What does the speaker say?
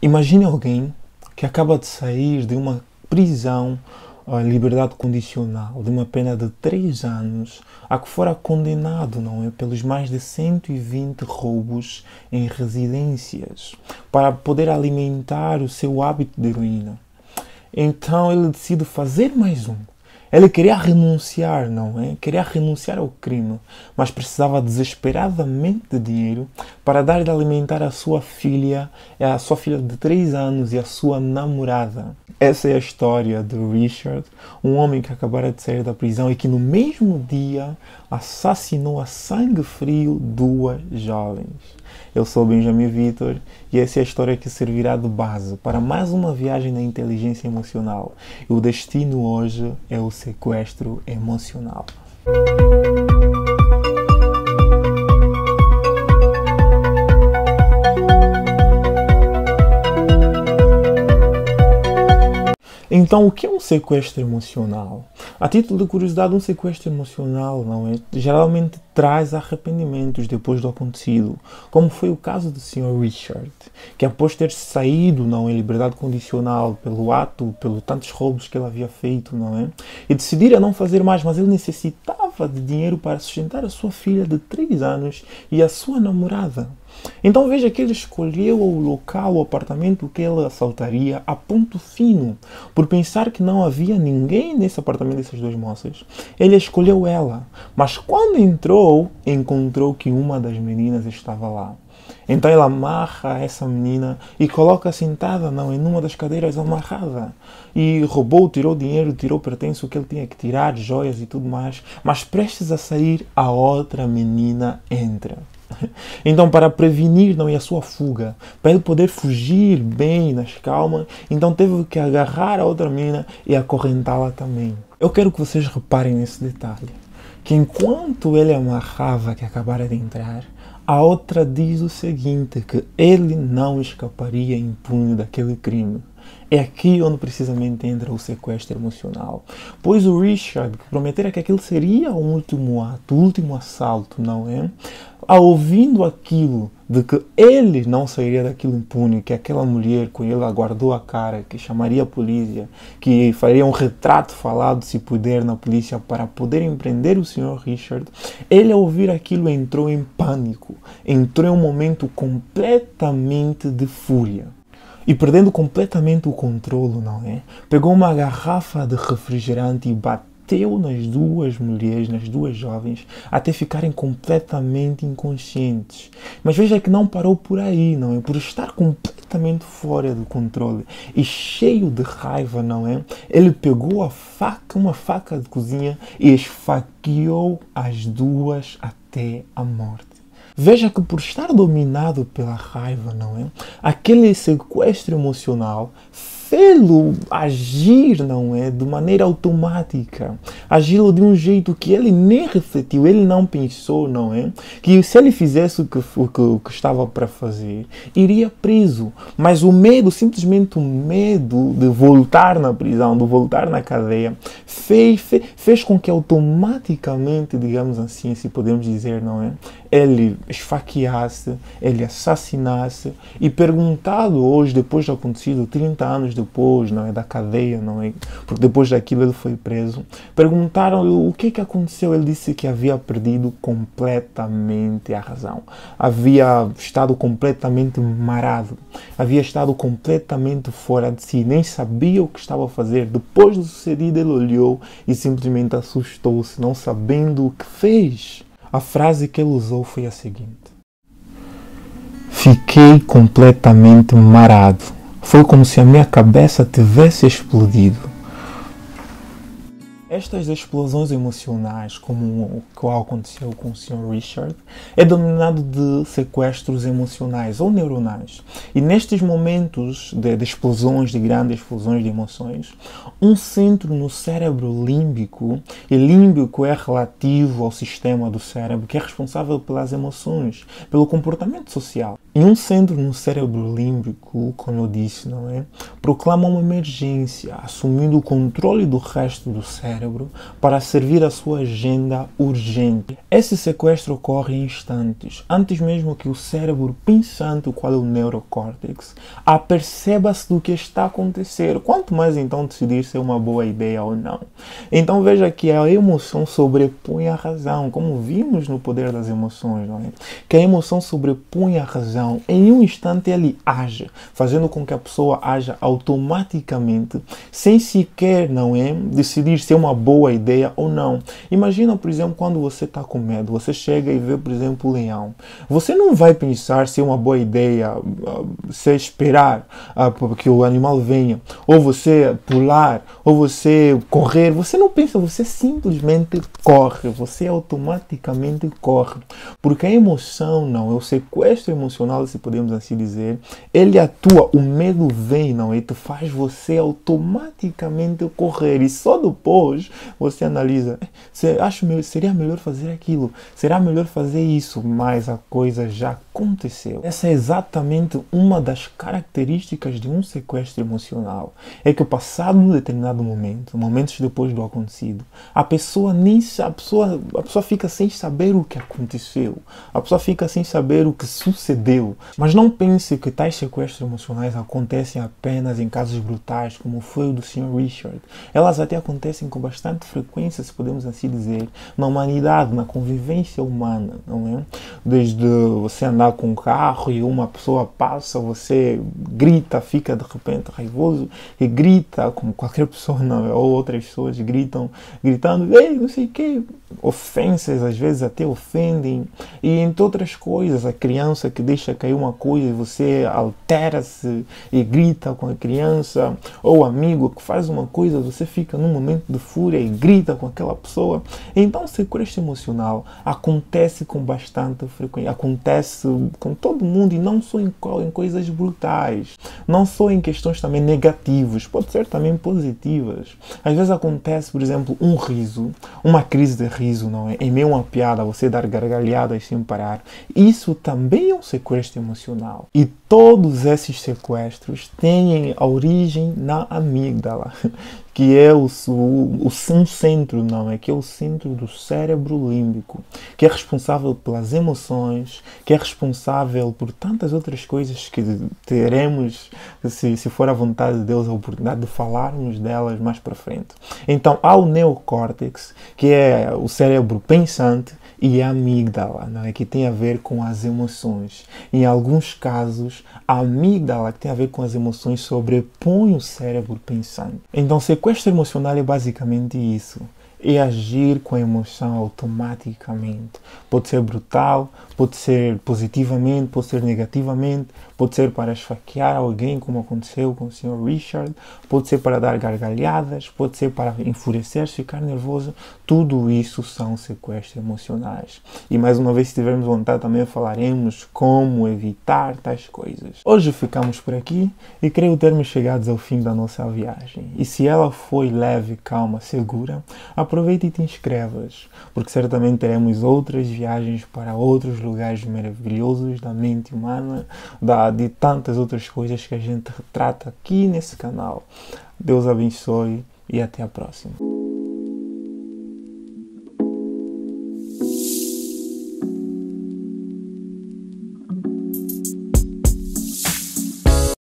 Imagine alguém que acaba de sair de uma prisão em liberdade condicional, de uma pena de 3 anos, a que fora condenado, não é, pelos mais de 120 roubos em residências, para poder alimentar o seu hábito de heroína. Então ele decide fazer mais um. Ele queria renunciar, não é? Queria renunciar ao crime, mas precisava desesperadamente de dinheiro para dar de alimentar a sua filha de 3 anos e a sua namorada. Essa é a história de Richard, um homem que acabara de sair da prisão e que no mesmo dia assassinou a sangue frio 2 jovens. Eu sou Benjamin Vitor e essa é a história que servirá de base para mais uma viagem na inteligência emocional. E o destino hoje é o sequestro emocional. Então, o que é um sequestro emocional? A título de curiosidade, um sequestro emocional não é? Geralmente traz arrependimentos depois do acontecido, como foi o caso do Sr. Richard, que após ter saído não em liberdade condicional pelo tantos roubos que ele havia feito, não é? E decidir a não fazer mais, mas ele necessitava de dinheiro para sustentar a sua filha de 3 anos e a sua namorada. Então veja que ele escolheu o local, o apartamento que ele assaltaria a ponto fino. Por pensar que não havia ninguém nesse apartamento dessas 2 moças, ele escolheu ela. Mas quando encontrou que uma das meninas estava lá. Então ele amarra essa menina e coloca sentada em uma das cadeiras amarrada. E roubou, tirou dinheiro, tirou pertences, o que ele tinha que tirar, joias e tudo mais. Mas prestes a sair, a outra menina entra. Então, para prevenir a sua fuga, para ele poder fugir bem, nas calmas, então teve que agarrar a outra menina e acorrentá-la também. Eu quero que vocês reparem nesse detalhe, que enquanto ele amarrava que acabara de entrar, a outra diz o seguinte, que ele não escaparia impune daquele crime. É aqui onde precisamente entra o sequestro emocional. Pois o Richard, que prometera que aquilo seria o último ato, o último assalto, não é? Ouvindo aquilo, de que ele não sairia daquilo impune, que aquela mulher com ele aguardou a cara, que chamaria a polícia, que faria um retrato falado, se puder, na polícia, para poder prender o Sr. Richard, ele, ao ouvir aquilo, entrou em pânico, entrou em um momento completamente de fúria. E perdendo completamente o controle, não é? Pegou uma garrafa de refrigerante e bateu nas 2 mulheres, nas 2 jovens, até ficarem completamente inconscientes. Mas veja que não parou por aí, não é? Por estar completamente fora do controle e cheio de raiva, não é? Ele pegou uma faca de cozinha e esfaqueou as 2 até a morte. Veja que por estar dominado pela raiva, não é? Aquele sequestro emocional fê-lo agir, não é? De maneira automática. Agi-lo de um jeito que ele nem refletiu, ele não pensou, não é? Que se ele fizesse o que estava para fazer, iria preso. Mas o medo, simplesmente o medo de voltar na prisão, de voltar na cadeia, fez com que automaticamente, digamos assim, se podemos dizer, não é? Ele esfaqueasse, ele assassinasse e perguntado hoje, depois de acontecido, 30 anos depois, não é, da cadeia, não é, porque depois daquilo ele foi preso, perguntaram-lhe o que aconteceu. Ele disse que havia perdido completamente a razão, havia estado completamente marado, havia estado completamente fora de si, nem sabia o que estava a fazer. Depois do sucedido ele olhou e simplesmente assustou-se, não sabendo o que fez. A frase que ele usou foi a seguinte: fiquei completamente marado. Foi como se a minha cabeça tivesse explodido. Estas explosões emocionais, como o que aconteceu com o Sr. Richard, é denominado de sequestros emocionais ou neuronais. E nestes momentos de explosões, de grandes explosões de emoções, um centro no cérebro límbico, e límbico é relativo ao sistema do cérebro que é responsável pelas emoções, pelo comportamento social. E um centro no cérebro límbico, como eu disse, não é? Proclama uma emergência, assumindo o controle do resto do cérebro. cérebro para servir a sua agenda urgente. Esse sequestro ocorre em instantes, antes mesmo que o cérebro pensante, o qual é o neurocórtex, aperceba-se do que está a acontecer. Quanto mais então decidir se é uma boa ideia ou não. Então veja que a emoção sobrepõe a razão, como vimos no Poder das Emoções, não é? Que a emoção sobrepõe a razão. Em um instante ele age, fazendo com que a pessoa haja automaticamente, sem sequer, não é, decidir se é uma boa ideia ou não. Imagina, por exemplo, quando você está com medo, você chega e vê, por exemplo, o leão. Você não vai pensar se é uma boa ideia, se esperar que o animal venha, ou você pular, ou você correr. Você não pensa, você simplesmente corre, você automaticamente corre. Porque a emoção, não, é o sequestro emocional, se podemos assim dizer, ele atua, o medo vem, não, e te faz você automaticamente correr. E só depois você analisa, seria melhor fazer aquilo, será melhor fazer isso, mas a coisa já aconteceu. Essa é exatamente uma das características de um sequestro emocional. É que passado um determinado momento, momentos depois do acontecido, a pessoa fica sem saber o que aconteceu. A pessoa fica sem saber o que sucedeu. Mas não pense que tais sequestros emocionais acontecem apenas em casos brutais, como foi o do Sr. Richard. Elas até acontecem com bastante frequência, se podemos assim dizer, na humanidade, na convivência humana, não é? Desde você andar com um carro e uma pessoa passa, você grita, fica de repente raivoso e grita, como qualquer pessoa, não é? Ou outras pessoas gritando, ei, não sei o quê, ofensas, às vezes até ofendem, e entre outras coisas, a criança que deixa cair uma coisa e você altera-se e grita com a criança, ou o amigo que faz uma coisa, você fica num momento de fúria e grita com aquela pessoa. Então o sequestro emocional acontece com bastante frequência, acontece com todo mundo, e não só em coisas brutais, não só em questões também negativas, pode ser também positivas. Às vezes acontece, por exemplo, um riso, uma crise de riso, não é? Em meio a uma piada, você dar gargalhadas sem parar. Isso também é um sequestro emocional. E todos esses sequestros têm a origem na amígdala, que é um centro, não é? Que é o centro do cérebro límbico, que é responsável pelas emoções, que é responsável por tantas outras coisas que teremos, se for a vontade de Deus, a oportunidade de falarmos delas mais para frente. Então há o neocórtex, que é o cérebro pensante, e a amígdala, não é? Que tem a ver com as emoções. Em alguns casos, a amígdala, que tem a ver com as emoções, sobrepõe o cérebro pensante. Então, sequestro emocional é basicamente isso. É agir com a emoção automaticamente. Pode ser brutal, pode ser positivamente, pode ser negativamente, pode ser para esfaquear alguém, como aconteceu com o Sr. Richard, pode ser para dar gargalhadas, pode ser para enfurecer-se, ficar nervoso. Tudo isso são sequestros emocionais. E mais uma vez, se tivermos vontade, também falaremos como evitar tais coisas. Hoje ficamos por aqui e creio termos chegado ao fim da nossa viagem. E se ela foi leve, calma, segura, aproveita e te inscrevas, porque certamente teremos outras viagens para outros lugares maravilhosos da mente humana, de tantas outras coisas que a gente retrata aqui nesse canal. Deus abençoe e até a próxima.